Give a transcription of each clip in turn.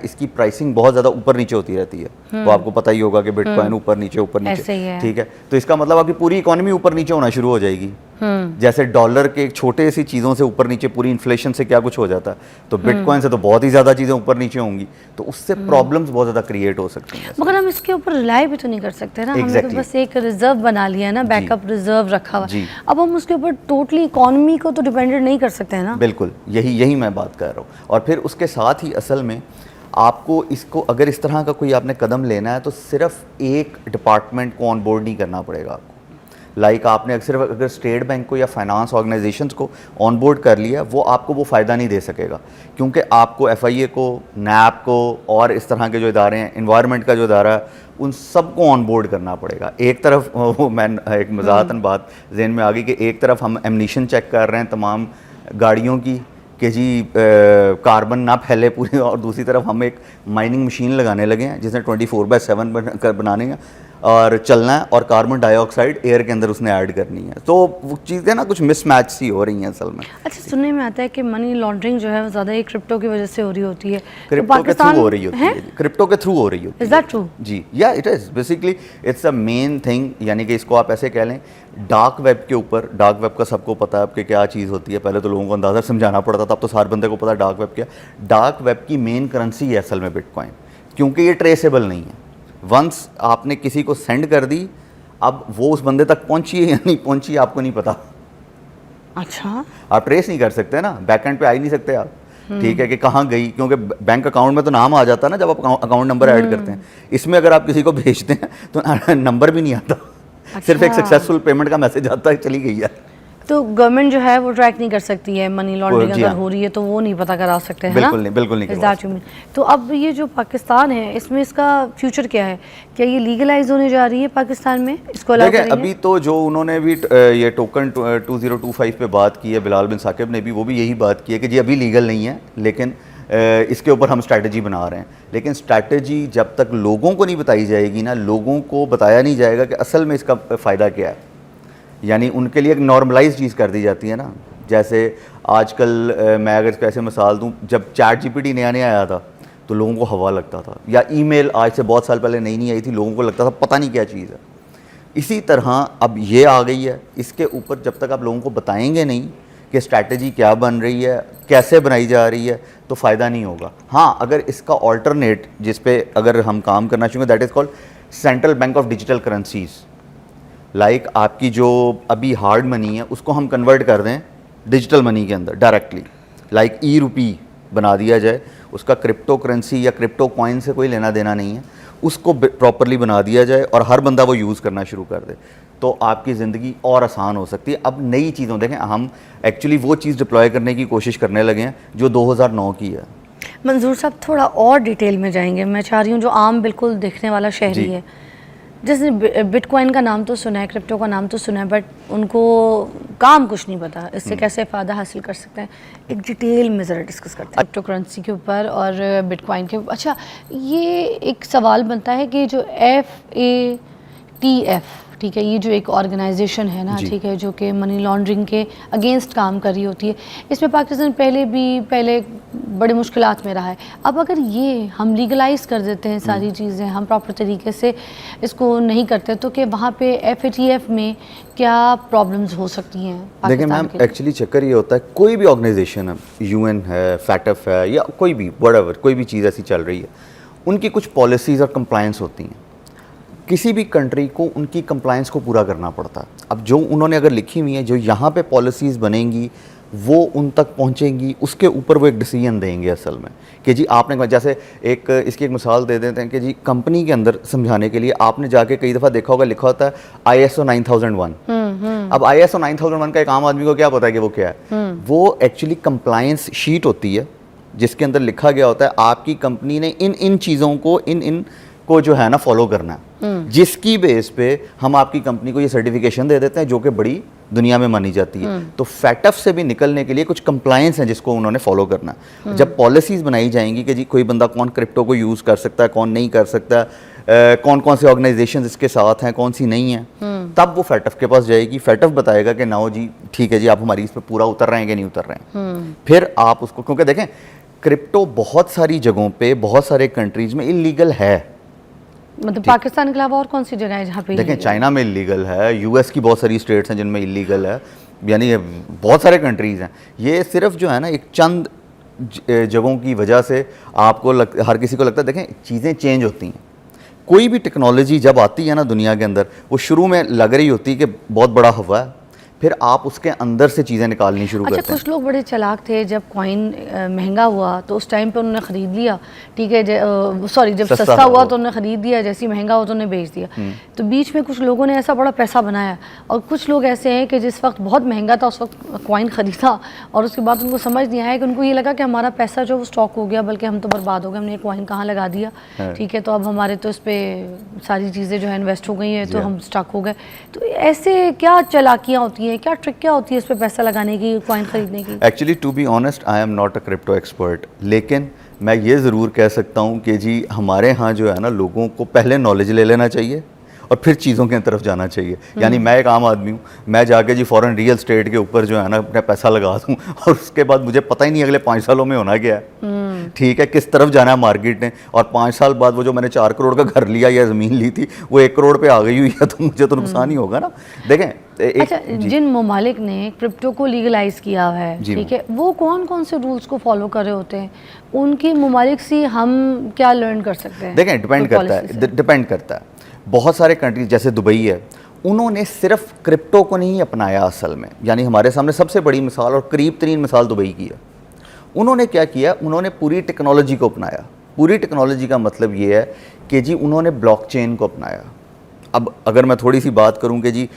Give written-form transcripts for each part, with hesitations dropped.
इसकी प्राइसिंग बहुत ज़्यादा ऊपर नीचे होती रहती है। तो आपको पता ही होगा कि बिटकॉइन ऊपर नीचे, ठीक है। तो इसका मतलब आपकी पूरी इकोनॉमी ऊपर नीचे होना शुरू हो जाएगी। जैसे डॉलर के एक छोटे सी चीज़ों से ऊपर नीचे, पूरी इन्फ्लेशन से क्या कुछ हो जाता है, तो बिटकॉइन से तो बहुत ही ज़्यादा चीज़ें ऊपर नीचे होंगी, तो उससे प्रॉब्लम्स बहुत ज़्यादा क्रिएट हो सकती हैं। मगर हम इसके ऊपर रिलाई भी तो नहीं कर सकते ना, हमने तो बस एक रिजर्व बना लिया है ना, बैकअप रिजर्व रखा हुआ। अब हम उसके ऊपर टोटली इकोनॉमी को तो डिपेंडेंट नहीं कर सकते हैं ना। बिल्कुल, यही मैं बात कर रहा हूँ। और फिर उसके साथ ही असल में आपको इसको अगर इस तरह का कोई आपने कदम लेना है तो सिर्फ एक डिपार्टमेंट को ऑनबोर्ड नहीं करना पड़ेगा आपको। आपने सिर्फ अगर स्टेट बैंक को या फाइनेंस ऑर्गेनाइजेशंस को ऑनबोर्ड कर लिया, वो आपको वो फ़ायदा नहीं दे सकेगा, क्योंकि आपको FIA को, NAP को और इस तरह के जो इदारे हैं, इन्वायरमेंट का जो इदारा है, उन सबको ऑनबोर्ड करना पड़ेगा। एक तरफ वो मैं एक मज़ाहतन बात जहन में आ गई कि एक तरफ हम एमनीशन चेक कर रहे हैं तमाम गाड़ियों की कि जी कार्बन ना फैले पूरी, और दूसरी तरफ हम एक माइनिंग मशीन लगाने लगे हैं जिसने 24/7 बनाने हैं और चलना है, और कार्बन डाइऑक्साइड एयर के अंदर उसने ऐड करनी है। तो वो चीज़ें ना कुछ मिसमैच सी हो रही हैं असल में। अच्छा, सुनने में आता है कि मनी लॉन्ड्रिंग जो है वो ज़्यादा ही क्रिप्टो की वजह से हो रही होती है। क्रिप्टो के थ्रू हो रही होती है, क्रिप्टो के थ्रू हो रही होती है। Is that true? जी, yeah it is basically it's a main thing, यानी कि इसको आप ऐसे कह लें, डार्क वेब के ऊपर, डार्क वेब का सबको पता है आपके क्या चीज़ होती है, पहले तो लोगों को अंदाज़ा समझाना पड़ता था, अब तो हर बंदे को पता है डार्क वेब क्या। डार्क वेब की मेन करेंसी है असल में बिटकॉइन, क्योंकि ये ट्रेसेबल नहीं है। वंस आपने किसी को सेंड कर दी, अब वो उस बंदे तक पहुंची है या नहीं पहुंची आपको नहीं पता। अच्छा, आप ट्रेस नहीं कर सकते ना, बैकएंड पे आ ही नहीं सकते आप, ठीक है, कि कहाँ गई, क्योंकि बैंक अकाउंट में तो नाम आ जाता है ना जब आप अकाउंट नंबर ऐड करते हैं। इसमें अगर आप किसी को भेजते हैं तो नंबर भी नहीं आता। अच्छा। सिर्फ एक सक्सेसफुल पेमेंट का मैसेज आता है, चली गई है। तो गवर्नमेंट जो है वो ट्रैक नहीं कर सकती है मनी लॉन्ड्रिंग अगर हो रही है, तो वो नहीं पता करा सकते हैं। बिल्कुल नहीं। तो अब ये जो पाकिस्तान है, इसमें इसका फ्यूचर क्या है? क्या ये लीगलाइज होने जा रही है पाकिस्तान में? इसको अलाउ करेंगे? अभी तो जो उन्होंने भी ये टोकन 2025 पे बात की है, बिलाल बिन साकिब ने भी, वो भी यही बात की है कि जी अभी लीगल नहीं है, लेकिन इसके ऊपर हम स्ट्रैटेजी बना रहे हैं। लेकिन स्ट्रैटेजी जब तक लोगों को नहीं बताई जाएगी ना, लोगों को बताया नहीं जाएगा कि असल में इसका फ़ायदा क्या है, यानी उनके लिए एक नॉर्मलाइज चीज़ कर दी जाती है ना। जैसे आजकल मैं अगर इसको ऐसे मिसाल दूं, जब ChatGPT नया आया था तो लोगों को हवा लगता था, या ईमेल आज से बहुत साल पहले नई आई थी, लोगों को लगता था पता नहीं क्या चीज़ है। इसी तरह अब ये आ गई है, इसके ऊपर जब तक आप लोगों को बताएंगे नहीं कि स्ट्रैटेजी क्या बन रही है, कैसे बनाई जा रही है, तो फ़ायदा नहीं होगा। हाँ, अगर इसका ऑल्टरनेट जिस पे अगर हम काम करना चाहिए, that is called central bank of digital currencies. आपकी जो अभी हार्ड मनी है उसको हम कन्वर्ट कर दें डिजिटल मनी के अंदर डायरेक्टली, ई-रुपी बना दिया जाए, उसका क्रिप्टो करेंसी या क्रिप्टो कॉइन से कोई लेना देना नहीं है, उसको प्रॉपरली बना दिया जाए और हर बंदा वो यूज़ करना शुरू कर दे, तो आपकी ज़िंदगी और आसान हो सकती है। अब नई चीज़ों, देखें हम एक्चुअली वो चीज़ डिप्लॉय करने की कोशिश करने लगे हैं जो 2009 की है। मंजूर साहब, थोड़ा और डिटेल में जाएंगे, मैं चाह रही हूँ जो आम बिल्कुल देखने वाला शहरी है, जिसने बिटकॉइन का नाम तो सुना है, क्रिप्टो का नाम तो सुना है, बट उनको काम कुछ नहीं पता, इससे कैसे फ़ायदा हासिल कर सकते हैं, एक डिटेल में ज़रा डिस्कस करते हैं क्रिप्टो करेंसी के ऊपर और बिटकॉइन के ऊपर। अच्छा, ये एक सवाल बनता है कि जो FATF, ठीक है, ये जो एक ऑर्गेनाइजेशन है ना, ठीक है, जो कि मनी लॉन्ड्रिंग के अगेंस्ट काम कर रही होती है, इसमें पाकिस्तान पहले बड़े मुश्किलात में रहा है। अब अगर ये हम लीगलाइज कर देते हैं सारी चीज़ें, हम प्रॉपर तरीके से इसको नहीं करते, तो कि वहाँ पे FATF में क्या प्रॉब्लम्स हो सकती हैं? देखिए मैम, एक्चुअली चक्कर ये होता है, कोई भी ऑर्गेनाइजेशन है, UN है, FATF है, या कोई भी व्हाटएवर, कोई भी चीज़ ऐसी चल रही है, उनकी कुछ पॉलिसीज़ और कंप्लायंस होती हैं। किसी भी कंट्री को उनकी कंप्लायंस को पूरा करना पड़ता है। अब जो उन्होंने अगर लिखी हुई है, जो यहाँ पे पॉलिसीज़ बनेंगी वो उन तक पहुँचेंगी, उसके ऊपर वो एक डिसीजन देंगे असल में कि जी आपने, जैसे इसकी एक मिसाल दे देते हैं कि जी कंपनी के अंदर समझाने के लिए आपने जाके कई दफ़ा देखा होगा, लिखा होता है ISO 9001। अब ISO 9001 का एक आम आदमी को क्या पता है कि वो क्या है? वो एक्चुअली कंप्लायंस शीट होती है जिसके अंदर लिखा गया होता है आपकी कंपनी ने इन चीज़ों को इन को जो है ना फॉलो करना है, जिसकी बेस पे हम आपकी कंपनी को ये सर्टिफिकेशन दे देते हैं जो कि बड़ी दुनिया में मानी जाती है। तो FATF से भी निकलने के लिए कुछ कंप्लायंस है जिसको उन्होंने फॉलो करना है। जब पॉलिसीज बनाई जाएंगी कि जी कोई बंदा कौन क्रिप्टो को यूज़ कर सकता है, कौन नहीं कर सकता, कौन कौन से ऑर्गेनाइजेशन इसके साथ हैं, कौन सी नहीं है, तब वो FATF के पास जाएगी। FATF बताएगा कि नाओ जी ठीक है जी, आप हमारी इस पर पूरा उतर रहे हैं कि नहीं उतर रहे हैं। फिर आप उसको, क्योंकि देखें क्रिप्टो बहुत सारी जगहों पे, बहुत सारे कंट्रीज़ में इलीगल है। मतलब पाकिस्तान के अलावा और कौन सी जगह है जहाँ पे देखें, चाइना में इलीगल है, यूएस की बहुत सारी स्टेट्स हैं जिनमें इलीगल है, यानी ये बहुत सारे कंट्रीज़ हैं। ये सिर्फ जो है ना एक चंद जगहों की वजह से आपको हर किसी को लगता है, देखें चीज़ें चेंज होती हैं। कोई भी टेक्नोलॉजी जब आती है ना दुनिया के अंदर, वो शुरू में लग रही होती है कि बहुत बड़ा हवा है, फिर आप उसके अंदर से चीज़ें निकालनी शुरू करते हैं। कुछ लोग बड़े चालाक थे, जब कॉइन महंगा हुआ तो उस टाइम पे उन्होंने ख़रीद लिया, ठीक है, सॉरी जब सस्ता हुआ तो उन्होंने ख़रीद दिया, जैसे ही महंगा हुआ तो उन्होंने बेच दिया। तो बीच में कुछ लोगों ने ऐसा बड़ा पैसा बनाया, और कुछ लोग ऐसे हैं कि जिस वक्त बहुत महंगा था उस वक्त कॉइन ख़रीदा और उसके बाद उनको समझ नहीं आया कि उनको ये लगा कि हमारा पैसा जो वो स्टॉक हो गया, बल्कि हम तो बर्बाद हो गए, हमने कॉइन कहाँ लगा दिया, ठीक है, तो अब हमारे तो इस पर सारी चीज़ें जो है इन्वेस्ट हो गई हैं, तो हम स्टॉक हो गए। तो ऐसे क्या चालाकियाँ होती हैं, क्या ट्रिक क्या होती है इस पे पैसा लगाने की, कॉइन खरीदने की? Actually to be honest, I am not a crypto expert, लेकिन मैं ये ज़रूर कह सकता हूँ कि जी हमारे यहाँ जो है ना, लोगों को पहले नॉलेज ले लेना चाहिए और फिर चीज़ों की तरफ जाना चाहिए। यानी मैं एक आम आदमी हूँ, मैं जाके जी फ़ौरन रियल स्टेट के ऊपर जो है ना अपना पैसा लगा दूँ और उसके बाद मुझे पता ही नहीं अगले 5 सालों में होना क्या है, ठीक है, किस तरफ जाना है मार्केट ने, और 5 साल बाद वो जो मैंने 4 करोड़ का घर लिया या ज़मीन ली थी वो 1 करोड़ पे आ गई हुई है, तो मुझे तो नुकसान ही होगा ना। देखें अच्छा, जिन ममालिक ने क्रिप्टो को लीगलाइज किया है, ठीक है, वो कौन कौन से रूल्स को फॉलो कर रहे होते हैं? उनकी ममालिक से हम क्या लर्न कर सकते हैं? देखें, डिपेंड करता है। बहुत सारे कंट्रीज जैसे दुबई है, उन्होंने सिर्फ क्रिप्टो को नहीं अपनाया असल में, यानी हमारे सामने सबसे बड़ी मिसाल और करीब तरीन मिसाल दुबई की है। उन्होंने क्या किया, उन्होंने पूरी टेक्नोलॉजी को अपनाया। पूरी टेक्नोलॉजी का मतलब ये है कि जी उन्होंने ब्लॉकचेन को अपनाया। अब अगर मैं थोड़ी सी बात करूं कि जी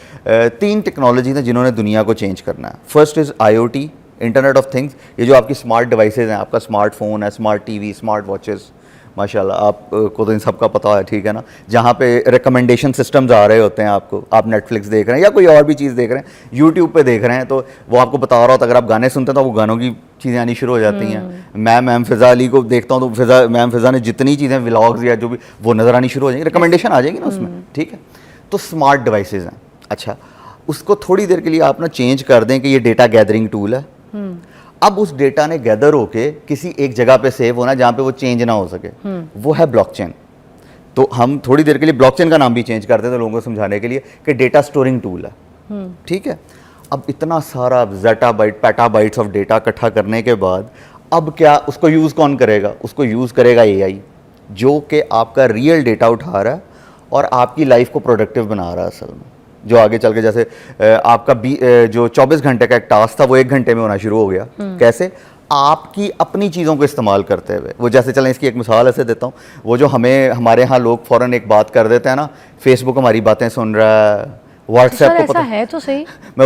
3 टेक्नोलॉजीज हैं जिन्होंने दुनिया को चेंज करना है। First is IoT, internet of things, ये जो आपकी स्मार्ट डिवाइसेज हैं, आपका स्मार्टफोन है, स्मार्ट टीवी, स्मार्ट वॉचेस, माशाल्लाह आपको तो इन सब का पता है, ठीक है ना, जहाँ पे रिकमेंडेशन सिस्टम्स आ रहे होते हैं आपको, आप नेटफ्लिक्स देख रहे हैं या कोई और भी चीज़ देख रहे हैं, यूट्यूब पे देख रहे हैं, तो वो आपको बता रहा होता है, अगर आप गाने सुनते हैं तो वो गानों की चीज़ें आनी शुरू हो जाती हैं। मैं मैम फ़िज़ा अली को देखता हूँ तो मैम फ़िज़ा ने जितनी चीज़ें व्लॉग्स या जो भी वो नज़र आनी शुरू हो जाएंगी, रिकमेंडेशन आ जाएगी ना उसमें, ठीक है। तो स्मार्ट डिवाइसेज हैं। अच्छा, उसको थोड़ी देर के लिए आप ना चेंज कर दें कि ये डेटा गैदरिंग टूल है, अब उस डेटा ने गैदर होके किसी एक जगह पे सेव होना जहाँ पे वो चेंज ना हो सके, वो है ब्लॉकचेन। तो हम थोड़ी देर के लिए ब्लॉकचेन का नाम भी चेंज करते थे लोगों को समझाने के लिए कि डेटा स्टोरिंग टूल है, ठीक है। अब इतना सारा ज़ेटाबाइट पेटाबाइट्स ऑफ डेटा इकट्ठा करने के बाद अब क्या उसको यूज़ कौन करेगा? उसको यूज़ करेगा AI, जो कि आपका रियल डेटा उठा रहा है और आपकी लाइफ को प्रोडक्टिव बना रहा है असल में। जो आगे चल के जैसे आपका जो 24 घंटे का एक टास्क था वो 1 घंटे में होना शुरू हो गया। कैसे? आपकी अपनी चीज़ों को इस्तेमाल करते हुए। वो जैसे चलें, इसकी एक मिसाल ऐसे देता हूँ, वो जो हमारे यहाँ लोग फ़ौरन एक बात कर देते हैं ना, फेसबुक हमारी बातें सुन रहा है, व्हाट्सएप को ऐसा है तो सही। मैं